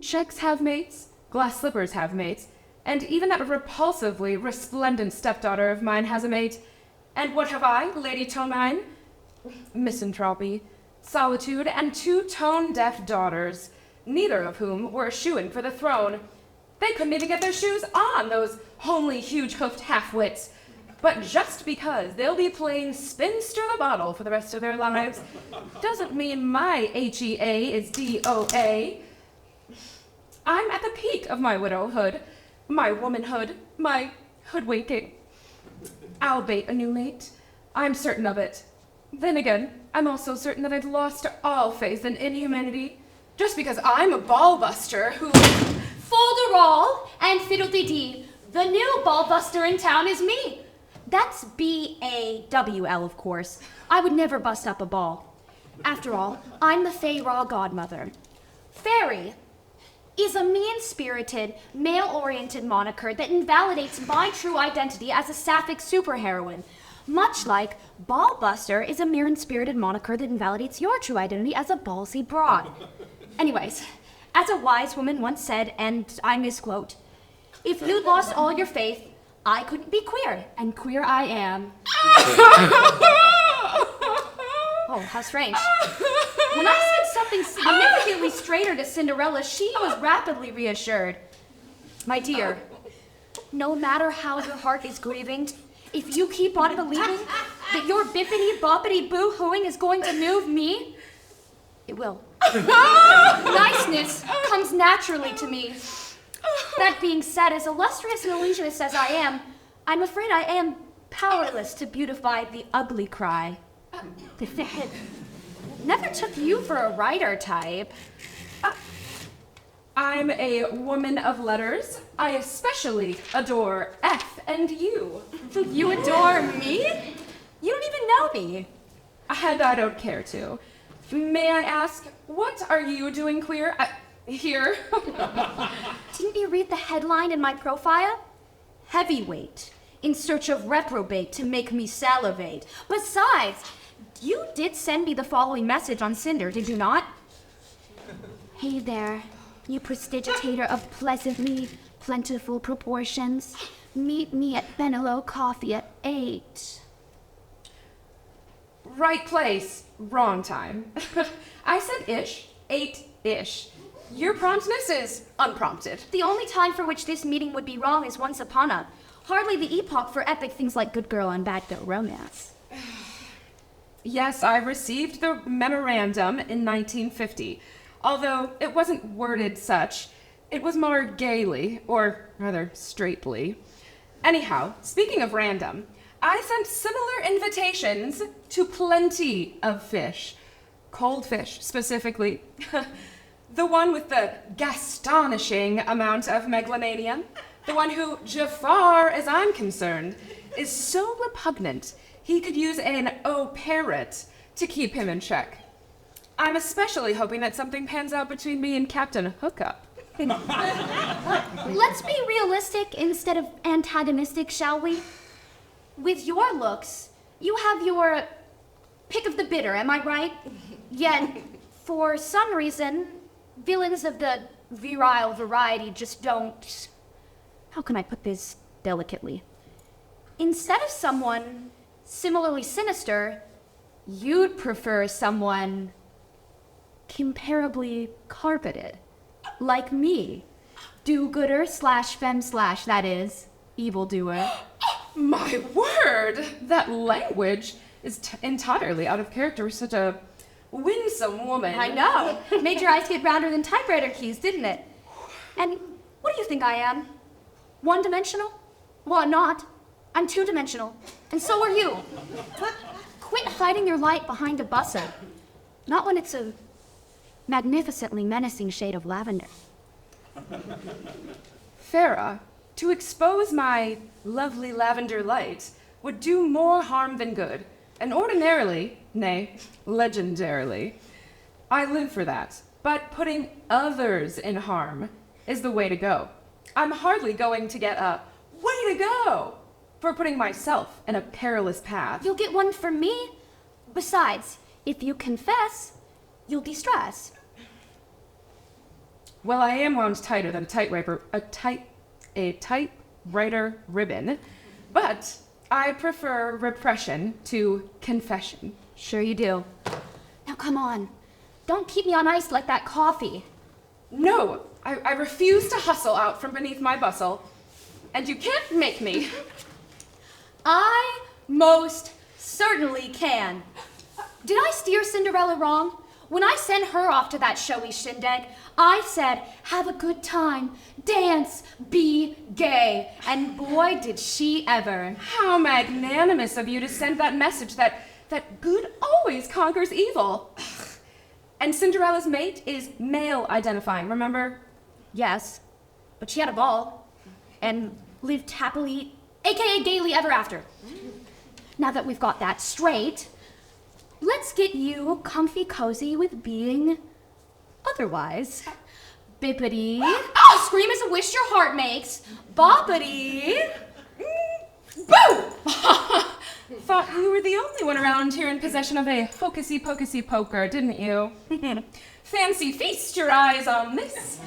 checks have mates, glass slippers have mates, and even that repulsively resplendent stepdaughter of mine has a mate. And what have I, Lady Tomine? Misanthropy, solitude, and 2 tone-deaf daughters, neither of whom were a shoo-in for the throne. They couldn't even get their shoes on, those homely, huge-hoofed half-wits. But just because they'll be playing spinster the bottle for the rest of their lives doesn't mean my HEA is DOA. I'm at the peak of my widowhood, my womanhood, my hoodwinking. I'll bait a new mate. I'm certain of it. Then again, I'm also certain that I've lost all faith in inhumanity just because I'm a ball-buster who... Folderol and fiddle-dee-dee. The new ball-buster in town is me. That's B-A-W-L, of course. I would never bust up a ball. After all, I'm the Fey-Raw godmother. Fairy is a mean-spirited, male-oriented moniker that invalidates my true identity as a sapphic superheroine. Much like Ballbuster is a mean-spirited moniker that invalidates your true identity as a ballsy broad. Anyways, as a wise woman once said, and I misquote, "If you'd lost all your faith, I couldn't be queer, and queer I am." Oh, how strange. When I said something significantly straighter to Cinderella, she was rapidly reassured. My dear, no matter how your heart is grieving, if you keep on believing that your bippity-boppity-boo-hooing is going to move me, it will. Niceness comes naturally to me. That being said, as illustrious and illusionist as I am, I'm afraid I am powerless to beautify the ugly cry. Never took you for a writer type. I'm a woman of letters. I especially adore F and U. You adore me? You don't even know me. And I don't care to. May I ask, what are you doing queer here? Didn't you read the headline in my profile? Heavyweight, in search of reprobate to make me salivate. Besides, you did send me the following message on Cinder, did you not? Hey there, you prestigitator of pleasantly plentiful proportions. Meet me at Benelo Coffee at 8. Right place, wrong time. I said ish, 8-ish. Your promptness is unprompted. The only time for which this meeting would be wrong is once upon a. Hardly the epoch for epic things like Good Girl and Bad Girl romance. Yes, I received the memorandum in 1950. Although it wasn't worded such, it was more gaily, or rather straightly. Anyhow, speaking of random, I sent similar invitations to plenty of fish. Cold fish, specifically. The one with the gastonishing amount of megalomania. The one who, Jafar, as I'm concerned, is so repugnant he could use an parrot to keep him in check. I'm especially hoping that something pans out between me and Captain Hookup. Let's be realistic instead of antagonistic, shall we? With your looks, you have your pick of the bitter, am I right? Yet, for some reason, villains of the virile variety just don't... How can I put this delicately? Instead of someone similarly sinister, you'd prefer someone comparably carpeted. Like me. Do-gooder slash femme slash, that is, evildoer. My word! That language is entirely out of character with such a winsome woman. I know. Made your eyes get rounder than typewriter keys, didn't it? And what do you think I am? One-dimensional? Well, I'm not. I'm two-dimensional. And so are you. Quit hiding your light behind a bustle. Not when it's a magnificently menacing shade of lavender. Farah, to expose my lovely lavender light would do more harm than good. And ordinarily, nay, legendarily, I live for that. But putting others in harm is the way to go. I'm hardly going to get a way to go for putting myself in a perilous path. You'll get one from me. Besides, if you confess, you'll de-stress. Well, I am wound tighter than a typewriter ribbon, but I prefer repression to confession. Sure you do. Now come on. Don't keep me on ice like that coffee. No, I refuse to hustle out from beneath my bustle, and you can't make me. I most certainly can. Did I steer Cinderella wrong? When I sent her off to that showy shindig, I said, have a good time, dance, be gay. And boy, did she ever. How magnanimous of you to send that message that good always conquers evil. And Cinderella's mate is male identifying, remember? Yes, but she had a ball and lived happily, aka gaily ever after. Now that we've got that straight, let's get you comfy cozy with being otherwise. Bippity. Scream as a wish your heart makes. Boppity. Boo! Thought you were the only one around here in possession of a focusy-pocusy poker, didn't you? Fancy feast your eyes on this.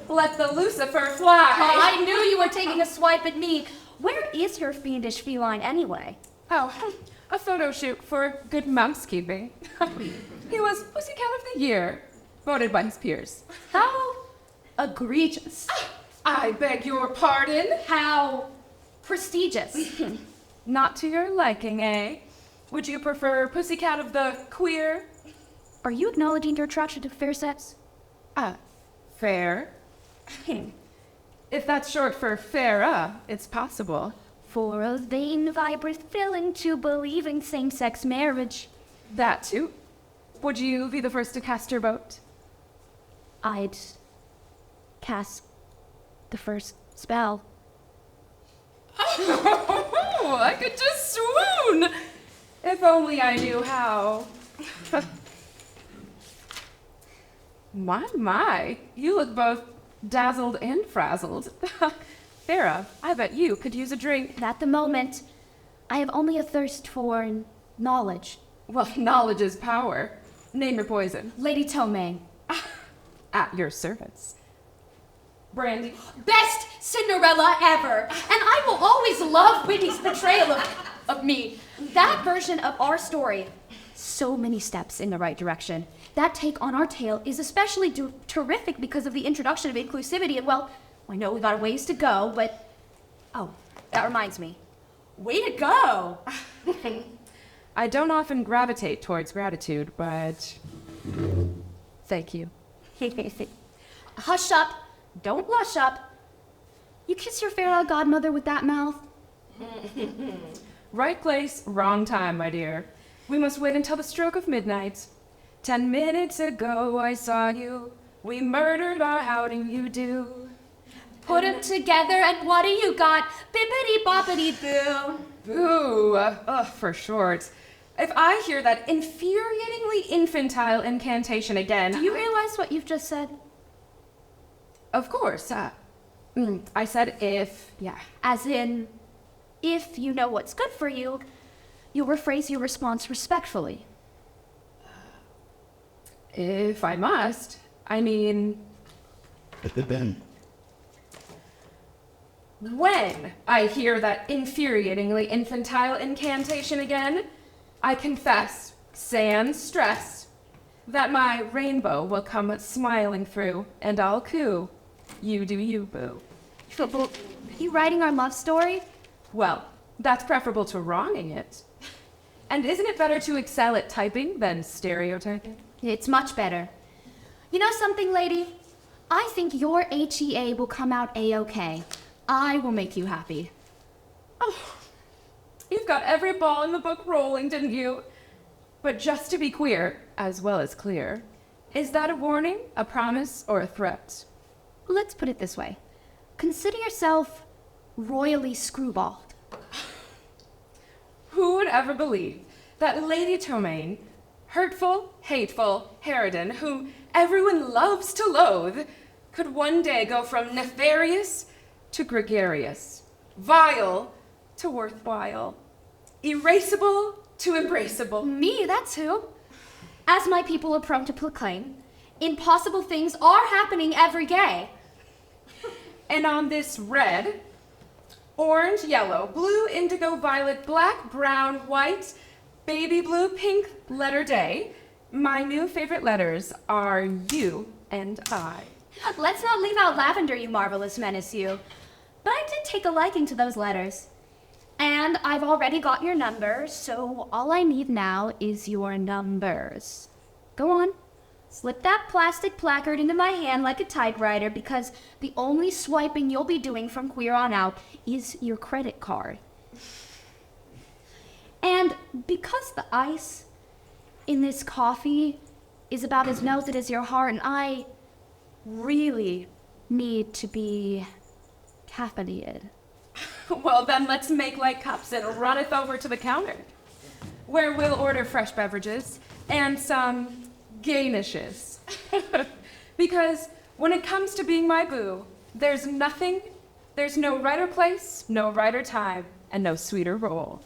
Let the Lucifer fly. I knew you were taking a swipe at me. Where is your fiendish feline anyway? Oh, a photo shoot for good mousekeeping. He was Pussycat of the Year, voted by his peers. How egregious. I beg your pardon? How prestigious. Not to your liking, eh? Would you prefer Pussycat of the Queer? Are you acknowledging your attraction to fair sex? Fair? If that's short for fairer, it's possible. For a vain, vibrant feeling to believe in same-sex marriage. That too. Would you be the first to cast your vote? I'd cast the first spell. Oh, I could just swoon! If only I knew how. My, you look both dazzled and frazzled. Farah, I bet you could use a drink. At the moment, I have only a thirst for knowledge. Well, knowledge is power. Name your poison. Lady Tomei. At your service. Brandy. Best Cinderella ever! And I will always love Whitney's portrayal of me. That version of our story. So many steps in the right direction. That take on our tale is especially terrific because of the introduction of inclusivity. And well, I know we've got a ways to go, but... Oh, that reminds me. Way to go! I don't often gravitate towards gratitude, but... Thank you. Hush up. Don't blush up. You kiss your fair godmother with that mouth? Right place, wrong time, my dear. We must wait until the stroke of midnight. 10 minutes ago I saw you. We murdered our how do you do. Put 'em together and what do you got? Bippity boppity boo. Boo, for short. If I hear that infuriatingly infantile incantation again... Do you realize what you've just said? Of course, I said if, yeah. As in, if you know what's good for you, you'll rephrase your response respectfully. If I must, I mean... When I hear that infuriatingly infantile incantation again, I confess, sans stress, that my rainbow will come smiling through, and I'll coo. You do you, boo. Are you writing our love story? Well, that's preferable to wronging it. And isn't it better to excel at typing than stereotyping? It's much better. You know something, lady? I think your HEA will come out A-OK. I will make you happy. Oh, you've got every ball in the book rolling, didn't you? But just to be queer, as well as clear, is that a warning, a promise, or a threat? Let's put it this way. Consider yourself royally screwballed. Who would ever believe that Lady Tomei, hurtful, hateful Harridan, whom everyone loves to loathe, could one day go from nefarious to gregarious, vile to worthwhile, erasable to embraceable? Me, that's who. As my people are prone to proclaim, Impossible things are happening every day. And on this red, orange, yellow, blue, indigo, violet, black, brown, white, baby blue, pink letter day, my new favorite letters are you and I. Let's not leave out lavender, you marvelous menace, you. But I did take a liking to those letters. And I've already got your number, so all I need now is your numbers. Go on. Slip that plastic placard into my hand like a typewriter, because the only swiping you'll be doing from here on out is your credit card. And because the ice in this coffee is about as melted as your heart, and I really need to be caffeinated. Well, then let's make like cups and runneth over to the counter, where we'll order fresh beverages and some gaynishes. Because when it comes to being my boo, there's no right or place, no right or time, and no sweeter role.